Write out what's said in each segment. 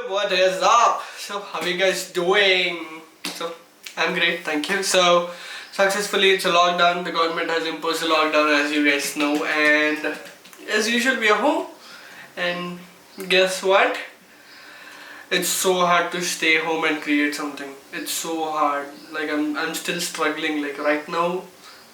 What is up? So how are you guys doing? So I'm great, thank you. So successfully it's a lockdown. The government has imposed a lockdown, as you guys know, and as usual we are home. And guess what? It's so hard to stay home and create something. It's so hard. Like I'm still struggling. Like right now,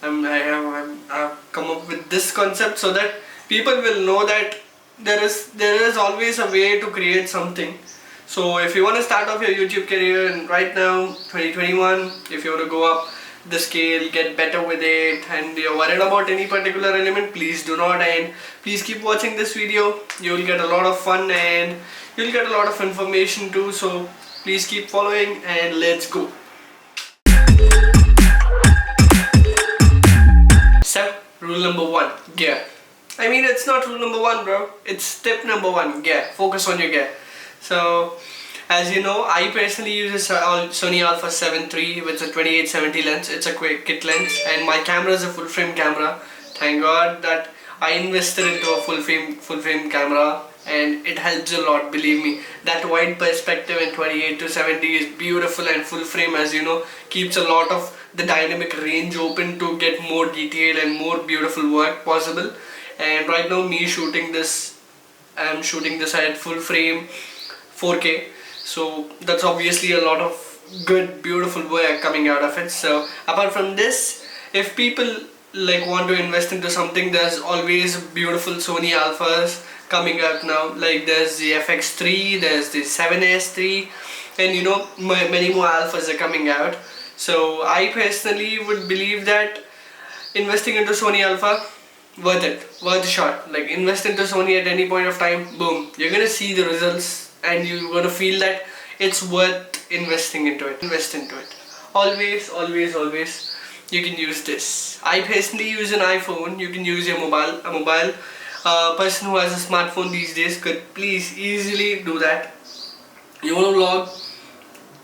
I've come up with this concept so that people will know that there is always a way to create something. So if you want to start off your YouTube career and right now 2021, if you want to go up the scale, get better with it, and you're worried about any particular element, please do not, and please keep watching this video. You will get a lot of fun and you'll get a lot of information too, so please keep following and let's go. So rule number one, gear. I mean, it's not rule number one, bro, it's tip number one, gear. Focus on your gear. So as you know, I personally use a Sony Alpha 7 III with a 2870 lens. It's a quick kit lens and my camera is a full frame camera. Thank God that I invested into a full frame camera, and it helps a lot, believe me. That wide perspective in 28 to 70 is beautiful, and full frame, as you know, keeps a lot of the dynamic range open to get more detail and more beautiful work possible. And right now me shooting this, I'm shooting this at full frame 4K, so that's obviously a lot of good beautiful work coming out of it. So apart from this, if people like want to invest into something, there's always beautiful Sony Alphas coming out now. Like there's the FX3, there's the 7S III, and you know, many more Alphas are coming out. So I personally would believe that investing into Sony Alpha, worth it, worth a shot. Like invest into Sony at any point of time, boom, you're gonna see the results and you're gonna feel that it's worth investing into it. Invest into it. Always, always, always. You can use this. I personally use an iPhone. You can use a mobile person who has a smartphone these days could please easily do that. You want to vlog,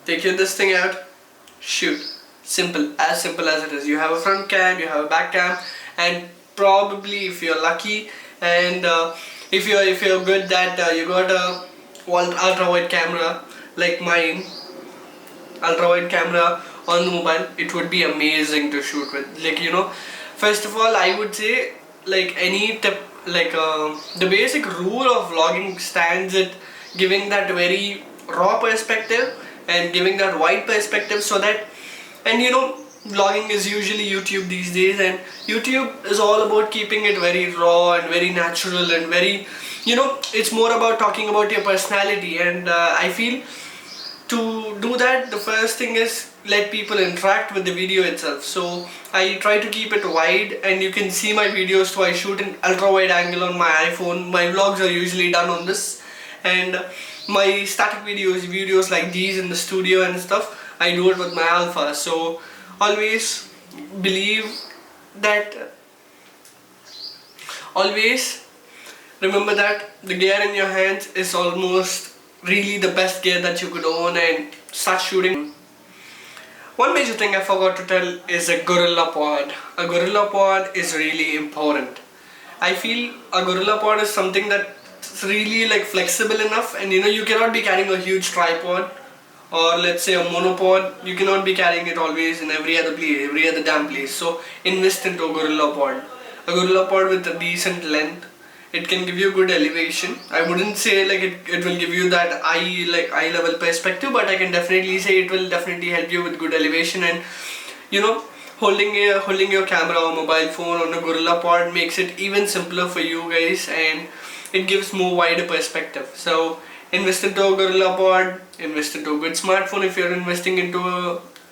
take this thing out, shoot. Simple as it is. You have a front cam, you have a back cam, and probably if you're lucky and if you're good that you got a ultra wide camera like mine, ultra wide camera on the mobile, it would be amazing to shoot with. Like, you know, first of all, I would say, like any tip, like the basic rule of vlogging stands at giving that very raw perspective and giving that wide perspective, so that, and you know, vlogging is usually YouTube these days, and YouTube is all about keeping it very raw and very natural and very, you know, it's more about talking about your personality. And I feel to do that, the first thing is let people interact with the video itself. So I try to keep it wide, and you can see my videos too. I shoot in ultra wide angle on my iPhone. My vlogs are usually done on this, and my static videos like these in the studio and stuff, I do it with my Alpha. So always believe that, always remember that the gear in your hands is almost really the best gear that you could own, and start shooting. One major thing I forgot to tell is a Gorilla Pod. A Gorilla Pod is really important. I feel a Gorilla Pod is something that's really like flexible enough, and you know, you cannot be carrying a huge tripod or let's say a monopod. You cannot be carrying it always in every other damn place. So invest into a Gorilla Pod. A Gorilla Pod with a decent length. It can give you good elevation. I wouldn't say like it will give you that eye level perspective, but I can definitely say it will definitely help you with good elevation. And you know, holding your camera or mobile phone on a Gorilla Pod makes it even simpler for you guys, and it gives more wider perspective. So invest into a Gorilla Pod, invest into a good smartphone. If you're investing into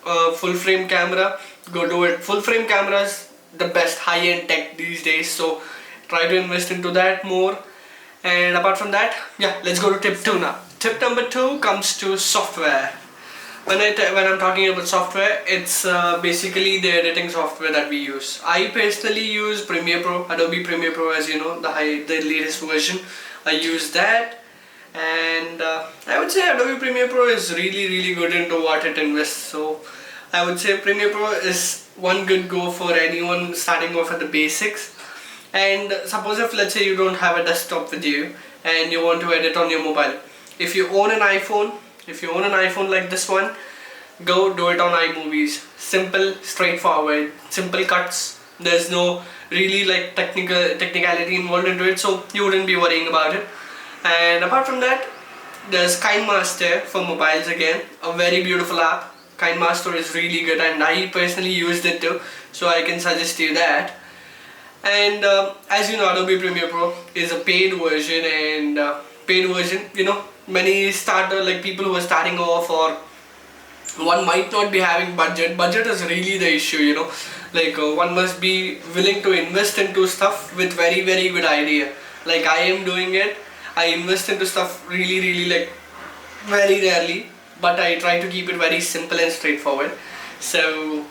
a full frame camera, go do it. Full frame cameras, the best high-end tech these days, so try to invest into that more. And apart from that, yeah, let's go to tip 2 now. Tip number 2 comes to software. When I'm talking about software, it's basically the editing software that we use. I personally use Premiere Pro, Adobe Premiere Pro, as you know, the latest version. I use that, and I would say Adobe Premiere Pro is really good into what it invests. So I would say Premiere Pro is one good go for anyone starting off at the basics. And suppose if let's say you don't have a desktop with you and you want to edit on your mobile, if you own an iPhone, like this one, go do it on iMovies. Simple, straightforward, simple cuts. There's no really like technicality involved into it, so you wouldn't be worrying about it. And apart from that, there's KineMaster for mobiles again, a very beautiful app. KineMaster is really good, and I personally used it too, so I can suggest you that. And as you know, Adobe Premiere Pro is a paid version, and many starter like people who are starting off, or one might not be having budget is really the issue, like one must be willing to invest into stuff with very very good idea. Like I am doing it, I invest into stuff really like very rarely, but I try to keep it very simple and straightforward. So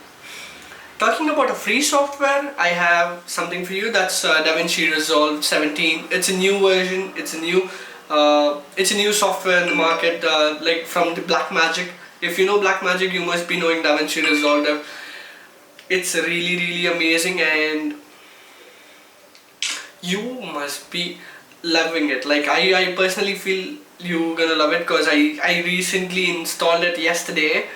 talking about a free software, I have something for you. That's DaVinci Resolve 17. It's a new version. It's a new software in the market, like from the Blackmagic. If you know Blackmagic, you must be knowing DaVinci Resolve. It's really amazing, and you must be loving it. Like I personally feel you're gonna love it, because I recently installed it yesterday,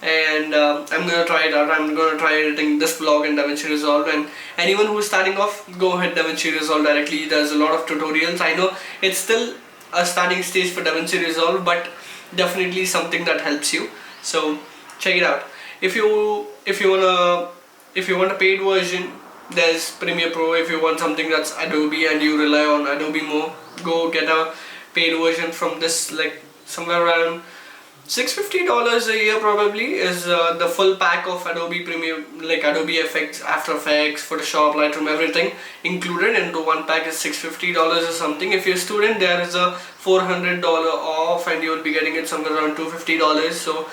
and I'm gonna try it out. I'm gonna try editing this vlog in DaVinci Resolve, and anyone who's starting off, go ahead DaVinci Resolve directly. There's a lot of tutorials. I know it's still a starting stage for DaVinci Resolve, but definitely something that helps you. So check it out. If you want a paid version, there's Premiere Pro. If you want something that's Adobe and you rely on Adobe more, go get a paid version from this, like somewhere around $650 a year probably is the full pack of Adobe Premiere, like Adobe Effects, After Effects, Photoshop, Lightroom, everything included into one pack is $650 or something. If you're a student, there is a $400 off, and you'll be getting it somewhere around $250. So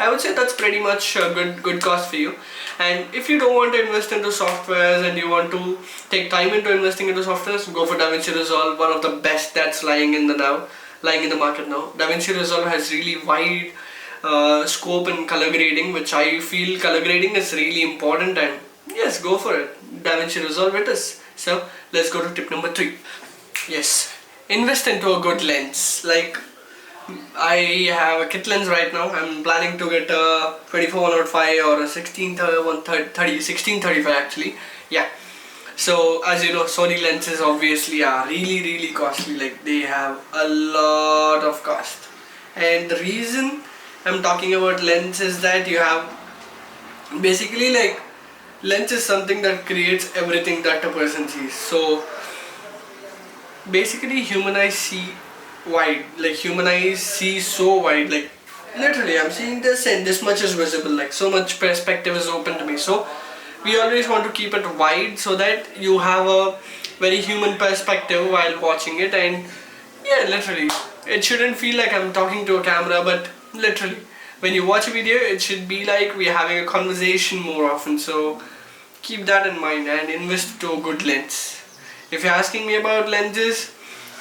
I would say that's pretty much a good cost for you. And if you don't want to invest into softwares and you want to take time into investing into softwares, go for DaVinci Resolve, one of the best that's lying in the market now. DaVinci Resolve has really wide scope in color grading, which I feel color grading is really important, and yes, go for it. DaVinci Resolve it is. So let's go to tip number 3. Yes, invest into a good lens. Like I have a kit lens right now. I'm planning to get a 24-105 or a 1635 actually. Yeah. So as you know, Sony lenses obviously are really costly. Like they have a lot of cost. And the reason I'm talking about lens is that you have basically, like, lens is something that creates everything that a person sees. So basically human eyes see wide, like human eyes see so wide, like literally I'm seeing this and this much is visible, like so much perspective is open to me. So we always want to keep it wide so that you have a very human perspective while watching it. And yeah, literally it shouldn't feel like I'm talking to a camera, but literally when you watch a video, it should be like we're having a conversation more often. So keep that in mind and invest to a good lens. If you're asking me about lenses,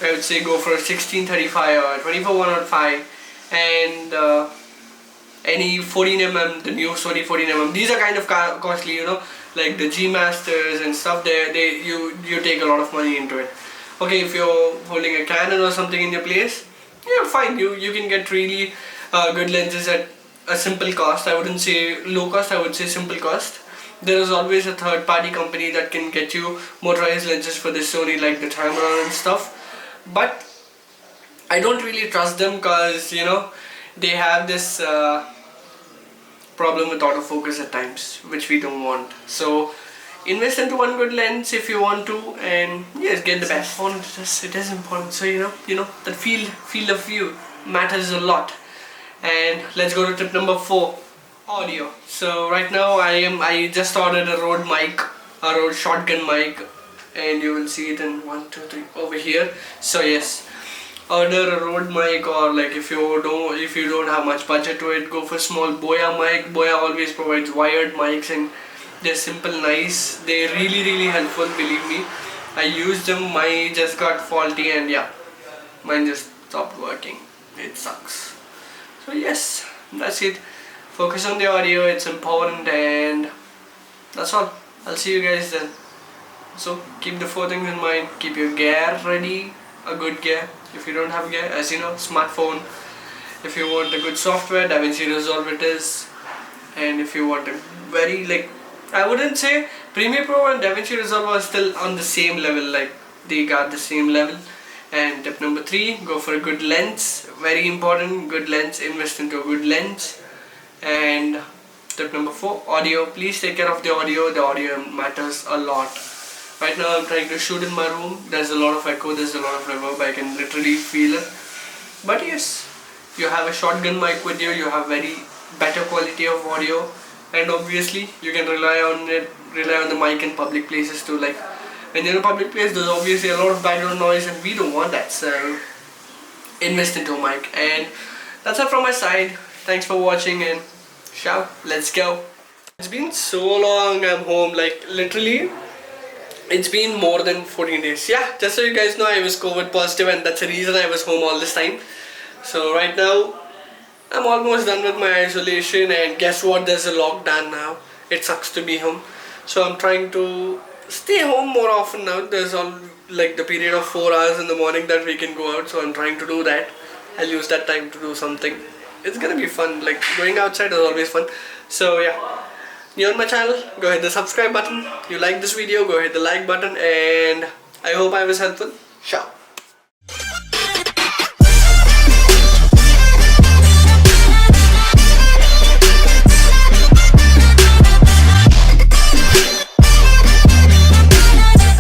I would say go for a 1635 or 24-105 and any 14mm, the new Sony 14mm. These are kind of costly, like the G Masters and stuff. You take a lot of money into it. Okay, if you're holding a Canon or something in your place, yeah, fine. You can get really good lenses at a simple cost. I wouldn't say low cost. I would say simple cost. There is always a third-party company that can get you motorized lenses for this Sony, like the Tamron and stuff. But I don't really trust them because they have this problem with autofocus at times, which we don't want. So invest into one good lens if you want to, and yes, get the best. It is important. So that field of view matters a lot. And let's go to tip number 4, audio. So right now I just ordered a Rode mic, a Rode shotgun mic, and you will see it in 1, 2, 3 over here. So yes, order a Rode mic, or like if you don't have much budget to it, go for small Boya mic. Boya always provides wired mics and they're simple, nice. They're really helpful, believe me. I used them, mine just got faulty, and yeah, mine just stopped working. It sucks. So yes, that's it. Focus on the audio, it's important, and that's all. I'll see you guys then. So keep the 4 things in mind. Keep your gear ready, a good gear. If you don't have gear, as you know, smartphone. If you want a good software, DaVinci Resolve it is. And if you want a very, like, I wouldn't say Premiere Pro and DaVinci Resolve are still on the same level, like they got the same level. And tip number 3, go for a good lens. Very important, good lens. Invest into a good lens. And tip number 4, audio. Please take care of the audio. The audio matters a lot. Right now I'm trying to shoot in my room. There's a lot of echo, there's a lot of reverb. I can literally feel it. But yes, you have a shotgun mic with you. You have very better quality of audio. And obviously you can rely on the mic in public places too. Like when you're in a public place, there's obviously a lot of background noise and we don't want that. So invest into a mic. And that's it from my side. Thanks for watching and ciao, let's go. It's been so long I'm home, like literally it's been more than 14 days. Yeah, just so you guys know, I was COVID positive and that's the reason I was home all this time. So right now I'm almost done with my isolation, and guess what, there's a lockdown now. It sucks to be home. So I'm trying to stay home more often now. There's all like the period of 4 hours in the morning that we can go out, so I'm trying to do that. I'll use that time to do something. It's gonna be fun, like going outside is always fun. So yeah, you're on my channel, go hit the subscribe button. You like this video, go hit the like button, and I hope I was helpful. Ciao.